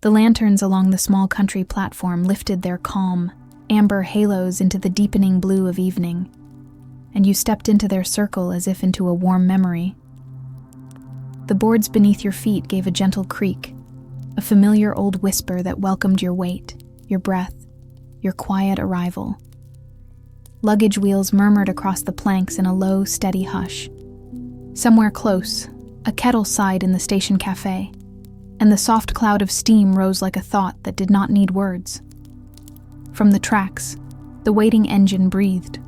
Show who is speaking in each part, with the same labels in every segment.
Speaker 1: The lanterns along the small country platform lifted their calm, amber halos into the deepening blue of evening, and you stepped into their circle as if into a warm memory. The boards beneath your feet gave a gentle creak, a familiar old whisper that welcomed your weight, your breath, your quiet arrival. Luggage wheels murmured across the planks in a low, steady hush. Somewhere close, a kettle sighed in the station cafe, and the soft cloud of steam rose like a thought that did not need words. From the tracks, the waiting engine breathed,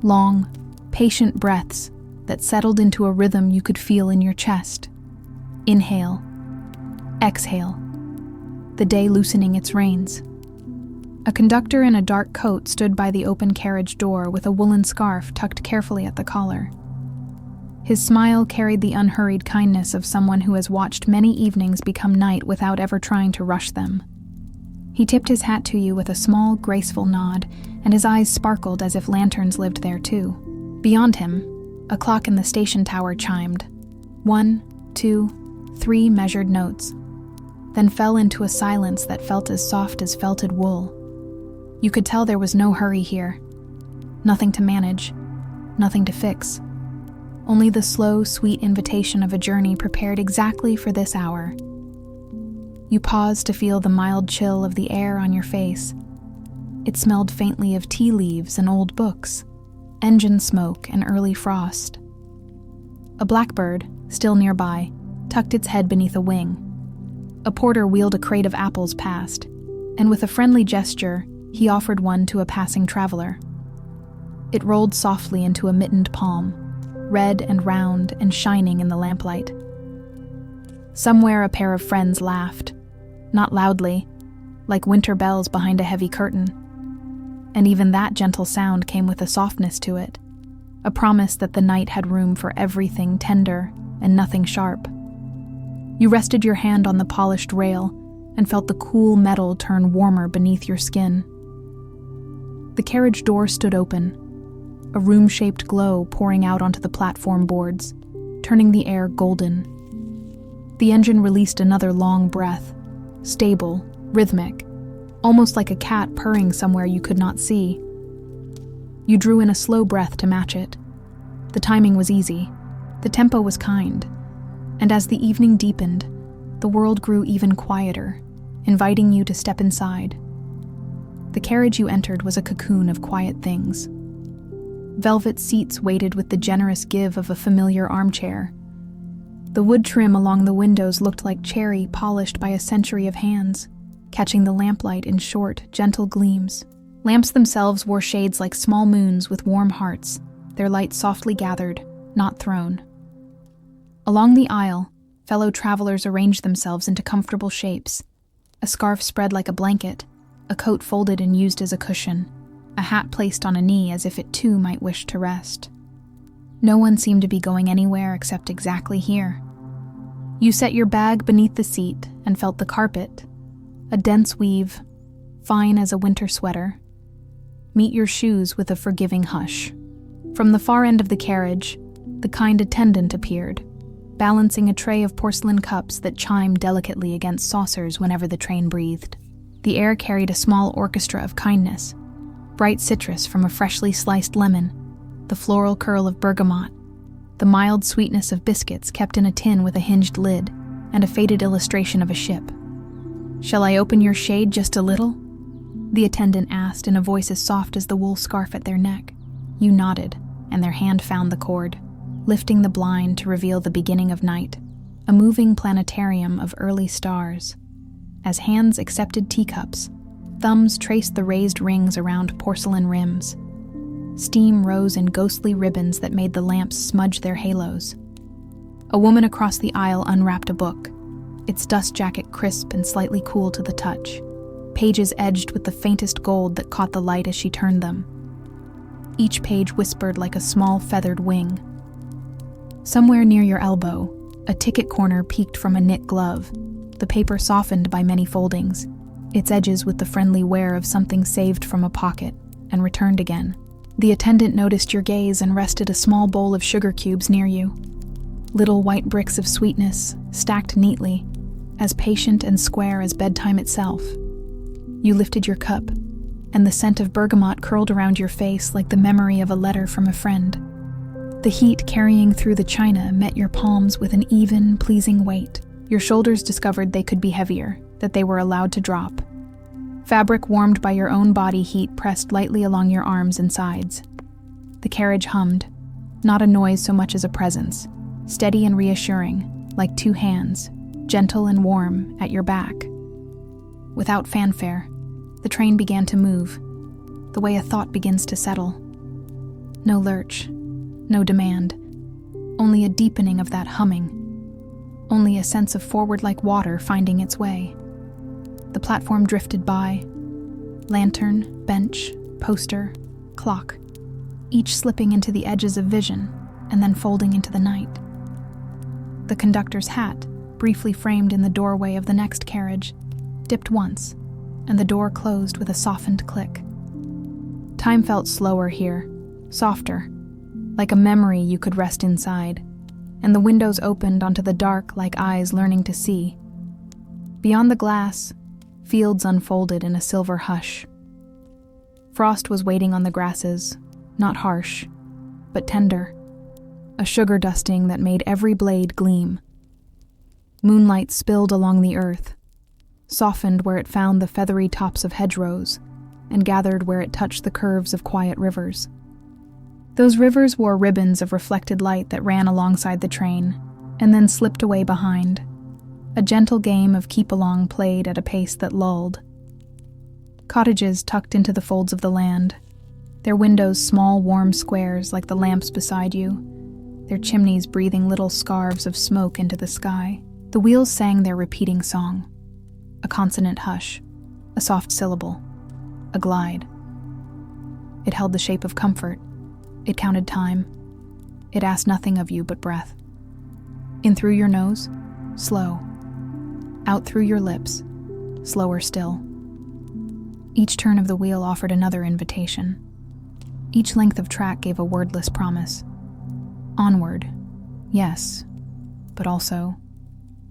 Speaker 1: long, patient breaths that settled into a rhythm you could feel in your chest. Inhale, exhale, the day loosening its reins. A conductor in a dark coat stood by the open carriage door with a woolen scarf tucked carefully at the collar. His smile carried the unhurried kindness of someone who has watched many evenings become night without ever trying to rush them. He tipped his hat to you with a small, graceful nod, and his eyes sparkled as if lanterns lived there too. Beyond him, a clock in the station tower chimed. 1, 2, 3 measured notes, then fell into a silence that felt as soft as felted wool. You could tell there was no hurry here. Nothing to manage, nothing to fix. Only the slow, sweet invitation of a journey prepared exactly for this hour. You paused to feel the mild chill of the air on your face. It smelled faintly of tea leaves and old books, engine smoke and early frost. A blackbird, still nearby, tucked its head beneath a wing. A porter wheeled a crate of apples past, and with a friendly gesture, he offered one to a passing traveler. It rolled softly into a mittened palm, red and round and shining in the lamplight. Somewhere a pair of friends laughed, not loudly, like winter bells behind a heavy curtain. And even that gentle sound came with a softness to it, a promise that the night had room for everything tender and nothing sharp. You rested your hand on the polished rail and felt the cool metal turn warmer beneath your skin. The carriage door stood open, a room-shaped glow pouring out onto the platform boards, turning the air golden. The engine released another long breath, stable, rhythmic, almost like a cat purring somewhere you could not see. You drew in a slow breath to match it. The timing was easy, the tempo was kind, and as the evening deepened, the world grew even quieter, inviting you to step inside. The carriage you entered was a cocoon of quiet things. Velvet seats waited with the generous give of a familiar armchair. The wood trim along the windows looked like cherry polished by a century of hands, catching the lamplight in short, gentle gleams. Lamps themselves wore shades like small moons with warm hearts, their light softly gathered, not thrown. Along the aisle, fellow travelers arranged themselves into comfortable shapes, a scarf spread like a blanket, a coat folded and used as a cushion, a hat placed on a knee as if it too might wish to rest. No one seemed to be going anywhere except exactly here. You set your bag beneath the seat and felt the carpet, a dense weave, fine as a winter sweater. Meet your shoes with a forgiving hush. From the far end of the carriage, the kind attendant appeared, balancing a tray of porcelain cups that chimed delicately against saucers whenever the train breathed. The air carried a small orchestra of kindness, bright citrus from a freshly sliced lemon, the floral curl of bergamot, the mild sweetness of biscuits kept in a tin with a hinged lid, and a faded illustration of a ship. "Shall I open your shade just a little?" the attendant asked in a voice as soft as the wool scarf at their neck. You nodded, and their hand found the cord, lifting the blind to reveal the beginning of night, a moving planetarium of early stars. As hands accepted teacups, thumbs traced the raised rings around porcelain rims. Steam rose in ghostly ribbons that made the lamps smudge their halos. A woman across the aisle unwrapped a book, its dust jacket crisp and slightly cool to the touch, pages edged with the faintest gold that caught the light as she turned them. Each page whispered like a small feathered wing. Somewhere near your elbow, a ticket corner peeked from a knit glove, the paper softened by many foldings, its edges with the friendly wear of something saved from a pocket and returned again. The attendant noticed your gaze and rested a small bowl of sugar cubes near you. Little white bricks of sweetness, stacked neatly, as patient and square as bedtime itself. You lifted your cup, and the scent of bergamot curled around your face like the memory of a letter from a friend. The heat carrying through the china met your palms with an even, pleasing weight. Your shoulders discovered they could be heavier, that they were allowed to drop. Fabric warmed by your own body heat pressed lightly along your arms and sides. The carriage hummed, not a noise so much as a presence, steady and reassuring, like two hands, gentle and warm, at your back. Without fanfare, the train began to move, the way a thought begins to settle. No lurch, no demand, only a deepening of that humming, only a sense of forward like water finding its way. The platform drifted by, lantern, bench, poster, clock, each slipping into the edges of vision and then folding into the night. The conductor's hat, briefly framed in the doorway of the next carriage, dipped once, and the door closed with a softened click. Time felt slower here, softer, like a memory you could rest inside, and the windows opened onto the dark like eyes learning to see. Beyond the glass, fields unfolded in a silver hush. Frost was waiting on the grasses, not harsh, but tender, a sugar dusting that made every blade gleam. Moonlight spilled along the earth, softened where it found the feathery tops of hedgerows, and gathered where it touched the curves of quiet rivers. Those rivers wore ribbons of reflected light that ran alongside the train, and then slipped away behind. A gentle game of keep-along played at a pace that lulled. Cottages tucked into the folds of the land, their windows small warm squares like the lamps beside you, their chimneys breathing little scarves of smoke into the sky. The wheels sang their repeating song. A consonant hush, a soft syllable, a glide. It held the shape of comfort. It counted time. It asked nothing of you but breath. In through your nose, slow. Out through your lips, slower still. Each turn of the wheel offered another invitation. Each length of track gave a wordless promise. Onward, yes, but also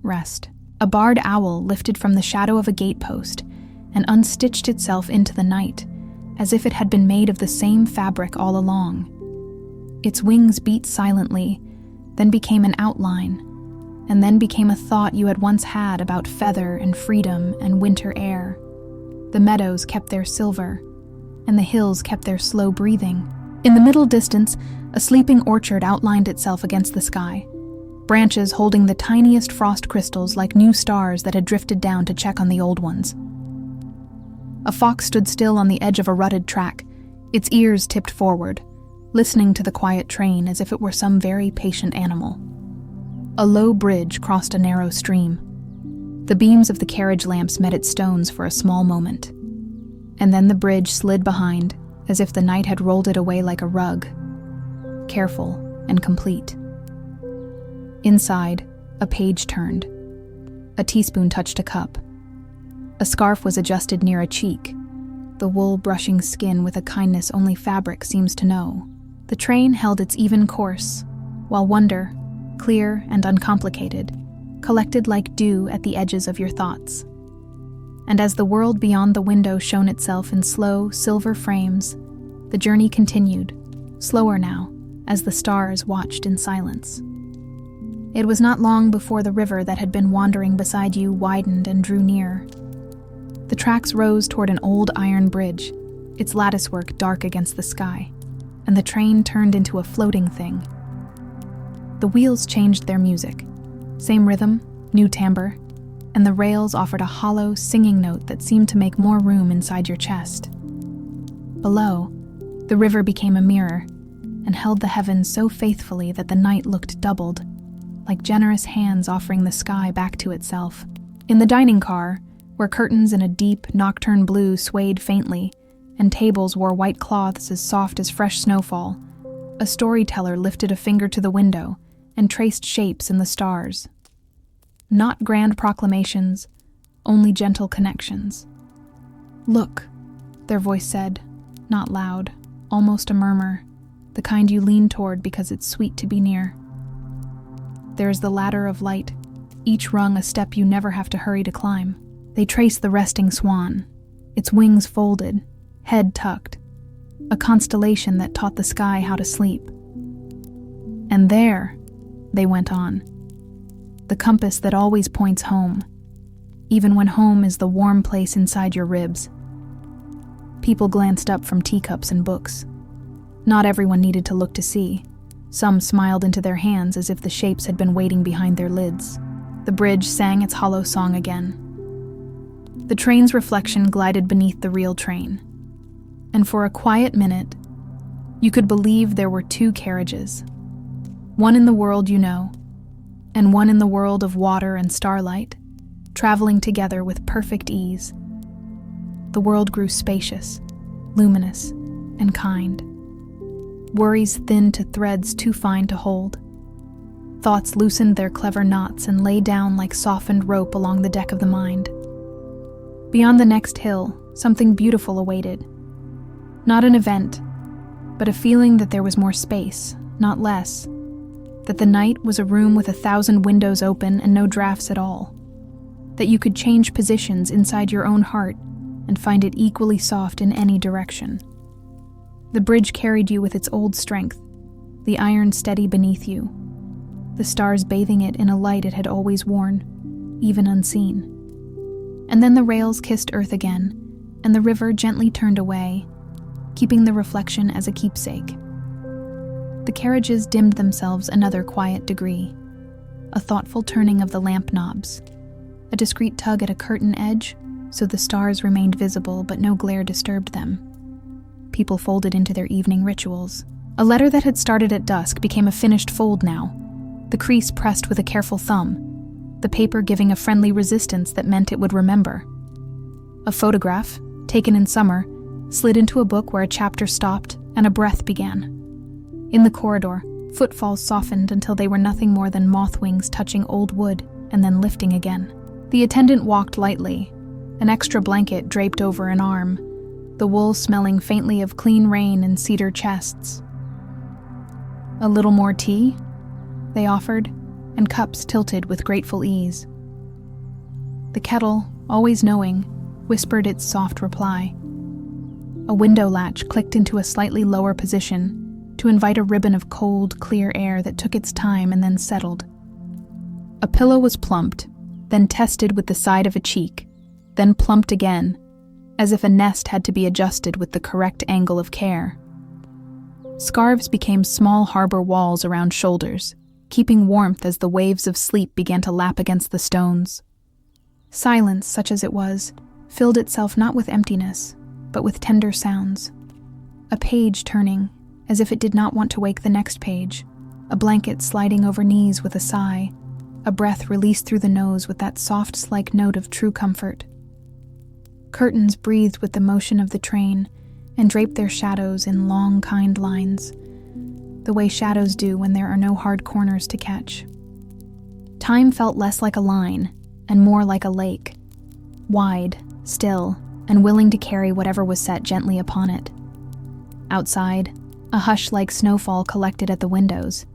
Speaker 1: rest. A barred owl lifted from the shadow of a gatepost and unstitched itself into the night, as if it had been made of the same fabric all along. Its wings beat silently, then became an outline, and then became a thought you had once had about feather and freedom and winter air. The meadows kept their silver, and the hills kept their slow breathing. In the middle distance, a sleeping orchard outlined itself against the sky, branches holding the tiniest frost crystals like new stars that had drifted down to check on the old ones. A fox stood still on the edge of a rutted track, its ears tipped forward, listening to the quiet train as if it were some very patient animal. A low bridge crossed a narrow stream. The beams of the carriage lamps met its stones for a small moment, and then the bridge slid behind, as if the night had rolled it away like a rug, careful and complete. Inside, a page turned. A teaspoon touched a cup. A scarf was adjusted near a cheek, the wool brushing skin with a kindness only fabric seems to know. The train held its even course, while wonder, clear and uncomplicated, collected like dew at the edges of your thoughts. And as the world beyond the window shone itself in slow, silver frames, the journey continued, slower now, as the stars watched in silence. It was not long before the river that had been wandering beside you widened and drew near. The tracks rose toward an old iron bridge, its latticework dark against the sky, and the train turned into a floating thing. The wheels changed their music. Same rhythm, new timbre, and the rails offered a hollow, singing note that seemed to make more room inside your chest. Below, the river became a mirror, and held the heavens so faithfully that the night looked doubled, like generous hands offering the sky back to itself. In the dining car, where curtains in a deep, nocturne blue swayed faintly, and tables wore white cloths as soft as fresh snowfall, a storyteller lifted a finger to the window and traced shapes in the stars. Not grand proclamations, only gentle connections. "Look," their voice said, not loud, almost a murmur, the kind you lean toward because it's sweet to be near. There is the ladder of light, each rung a step you never have to hurry to climb. They trace the resting swan, its wings folded, head tucked, a constellation that taught the sky how to sleep. And there, they went on, the compass that always points home, even when home is the warm place inside your ribs. People glanced up from teacups and books. Not everyone needed to look to see. Some smiled into their hands as if the shapes had been waiting behind their lids. The bridge sang its hollow song again. The train's reflection glided beneath the real train. And for a quiet minute, you could believe there were two carriages. One in the world you know, and one in the world of water and starlight, traveling together with perfect ease. The world grew spacious, luminous, and kind. Worries thinned to threads too fine to hold. Thoughts loosened their clever knots and lay down like softened rope along the deck of the mind. Beyond the next hill, something beautiful awaited. Not an event, but a feeling that there was more space, not less. That the night was a room with 1,000 windows open and no drafts at all. That you could change positions inside your own heart and find it equally soft in any direction. The bridge carried you with its old strength, the iron steady beneath you, the stars bathing it in a light it had always worn, even unseen. And then the rails kissed earth again, and the river gently turned away, keeping the reflection as a keepsake. The carriages dimmed themselves another quiet degree, a thoughtful turning of the lamp knobs, a discreet tug at a curtain edge, so the stars remained visible but no glare disturbed them. People folded into their evening rituals. A letter that had started at dusk became a finished fold now, the crease pressed with a careful thumb, the paper giving a friendly resistance that meant it would remember. A photograph, taken in summer, slid into a book where a chapter stopped and a breath began. In the corridor, footfalls softened until they were nothing more than moth wings touching old wood and then lifting again. The attendant walked lightly, an extra blanket draped over an arm, the wool smelling faintly of clean rain and cedar chests. "A little more tea?" they offered, and cups tilted with grateful ease. The kettle, always knowing, whispered its soft reply. A window latch clicked into a slightly lower position to invite a ribbon of cold, clear air that took its time and then settled. A pillow was plumped, then tested with the side of a cheek, then plumped again, as if a nest had to be adjusted with the correct angle of care. Scarves became small harbor walls around shoulders, keeping warmth as the waves of sleep began to lap against the stones. Silence, such as it was, filled itself not with emptiness, but with tender sounds. A page turning, as if it did not want to wake the next page, a blanket sliding over knees with a sigh, a breath released through the nose with that soft-like note of true comfort. Curtains breathed with the motion of the train and draped their shadows in long, kind lines, the way shadows do when there are no hard corners to catch. Time felt less like a line and more like a lake, wide, still, and willing to carry whatever was set gently upon it. Outside, a hush like snowfall collected at the windows.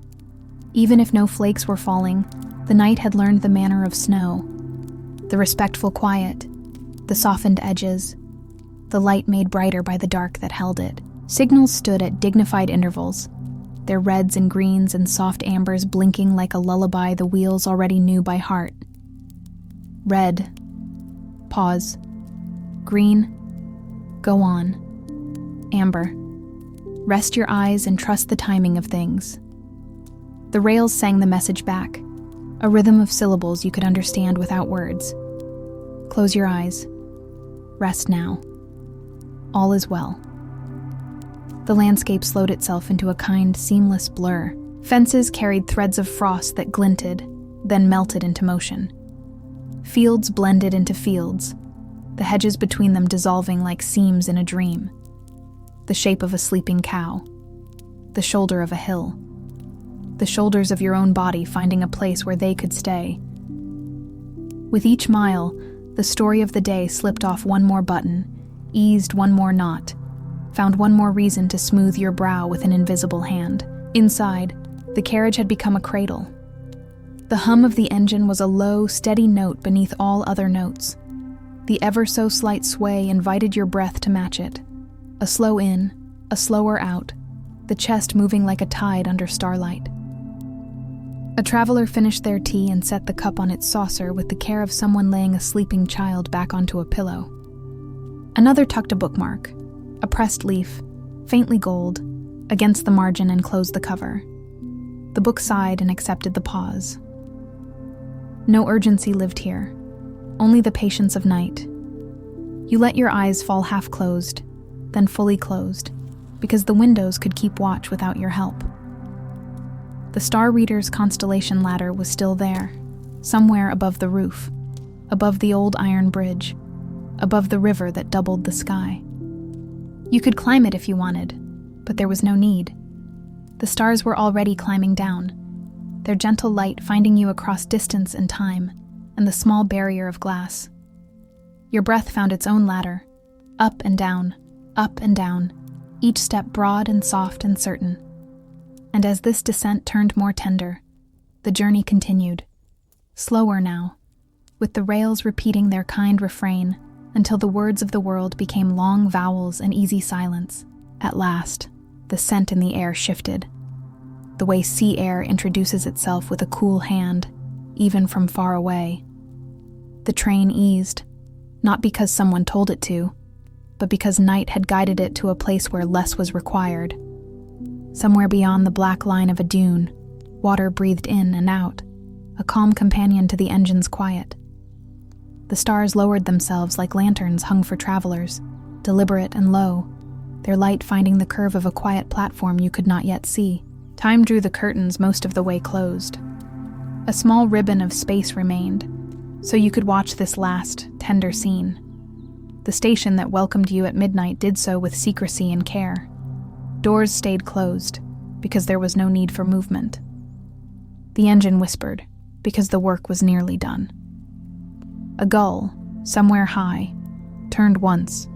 Speaker 1: Even if no flakes were falling, the night had learned the manner of snow, the respectful quiet, the softened edges, the light made brighter by the dark that held it. Signals stood at dignified intervals, their reds and greens and soft ambers blinking like a lullaby the wheels already knew by heart. Red. Pause. Green. Go on. Amber. Rest your eyes and trust the timing of things. The rails sang the message back, a rhythm of syllables you could understand without words. Close your eyes. Rest now. All is well. The landscape slowed itself into a kind, seamless blur. Fences carried threads of frost that glinted, then melted into motion. Fields blended into fields, the hedges between them dissolving like seams in a dream. The shape of a sleeping cow. The shoulder of a hill. The shoulders of your own body finding a place where they could stay. With each mile, the story of the day slipped off one more button, eased one more knot, found one more reason to smooth your brow with an invisible hand. Inside, the carriage had become a cradle. The hum of the engine was a low, steady note beneath all other notes. The ever-so-slight sway invited your breath to match it. A slow in, a slower out, the chest moving like a tide under starlight. A traveler finished their tea and set the cup on its saucer with the care of someone laying a sleeping child back onto a pillow. Another tucked a bookmark, a pressed leaf, faintly gold, against the margin and closed the cover. The book sighed and accepted the pause. No urgency lived here, only the patience of night. You let your eyes fall half closed, then fully closed, because the windows could keep watch without your help. The Star Reader's constellation ladder was still there, somewhere above the roof, above the old iron bridge, above the river that doubled the sky. You could climb it if you wanted, but there was no need. The stars were already climbing down, their gentle light finding you across distance and time, and the small barrier of glass. Your breath found its own ladder, up and down, each step broad and soft and certain. And as this descent turned more tender, the journey continued, slower now, with the rails repeating their kind refrain until the words of the world became long vowels and easy silence. At last, the scent in the air shifted, the way sea air introduces itself with a cool hand, even from far away. The train eased, not because someone told it to, but because night had guided it to a place where less was required. Somewhere beyond the black line of a dune, water breathed in and out, a calm companion to the engine's quiet. The stars lowered themselves like lanterns hung for travelers, deliberate and low, their light finding the curve of a quiet platform you could not yet see. Time drew the curtains most of the way closed. A small ribbon of space remained, so you could watch this last, tender scene. The station that welcomed you at midnight did so with secrecy and care. Doors stayed closed, because there was no need for movement. The engine whispered, because the work was nearly done. A gull, somewhere high, turned once,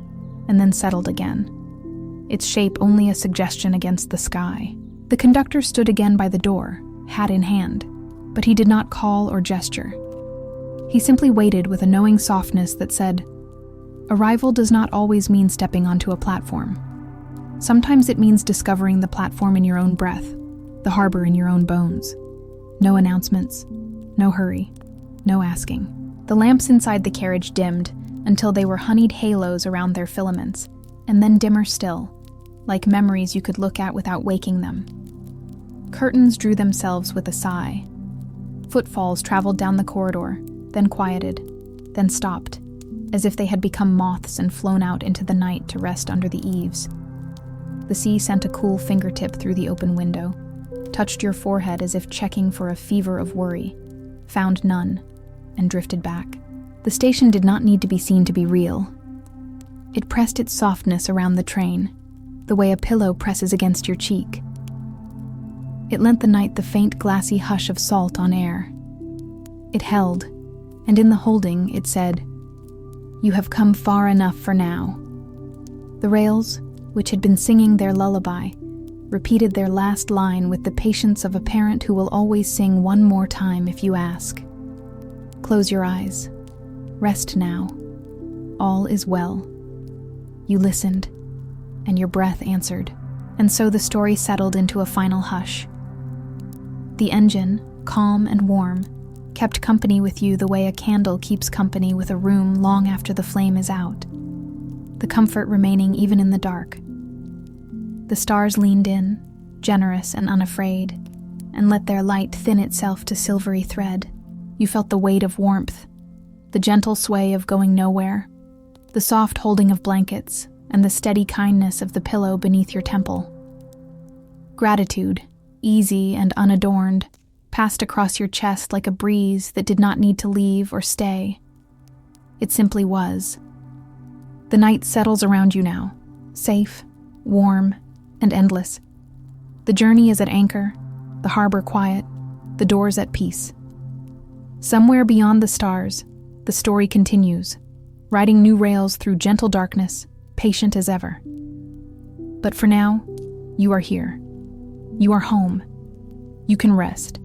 Speaker 1: and then settled again, its shape only a suggestion against the sky. The conductor stood again by the door, hat in hand, but he did not call or gesture. He simply waited with a knowing softness that said, "Arrival does not always mean stepping onto a platform. Sometimes it means discovering the platform in your own breath, the harbor in your own bones. No announcements, no hurry, no asking." The lamps inside the carriage dimmed until they were honeyed halos around their filaments, and then dimmer still, like memories you could look at without waking them. Curtains drew themselves with a sigh. Footfalls traveled down the corridor, then quieted, then stopped, as if they had become moths and flown out into the night to rest under the eaves. The sea sent a cool fingertip through the open window, touched your forehead as if checking for a fever of worry, found none, and drifted back. The station did not need to be seen to be real. It pressed its softness around the train, the way a pillow presses against your cheek. It lent the night the faint glassy hush of salt on air. It held, and in the holding it said, "You have come far enough for now." The rails, which had been singing their lullaby, repeated their last line with the patience of a parent who will always sing one more time if you ask. Close your eyes. Rest now. All is well. You listened, and your breath answered, and so the story settled into a final hush. The engine, calm and warm, kept company with you the way a candle keeps company with a room long after the flame is out, the comfort remaining even in the dark. The stars leaned in, generous and unafraid, and let their light thin itself to silvery thread. You felt the weight of warmth, the gentle sway of going nowhere, the soft holding of blankets, and the steady kindness of the pillow beneath your temple. Gratitude, easy and unadorned, passed across your chest like a breeze that did not need to leave or stay. It simply was. The night settles around you now, safe, warm, and endless. The journey is at anchor, the harbor quiet, the doors at peace. Somewhere beyond the stars, the story continues, riding new rails through gentle darkness, patient as ever. But for now, you are here. You are home. You can rest.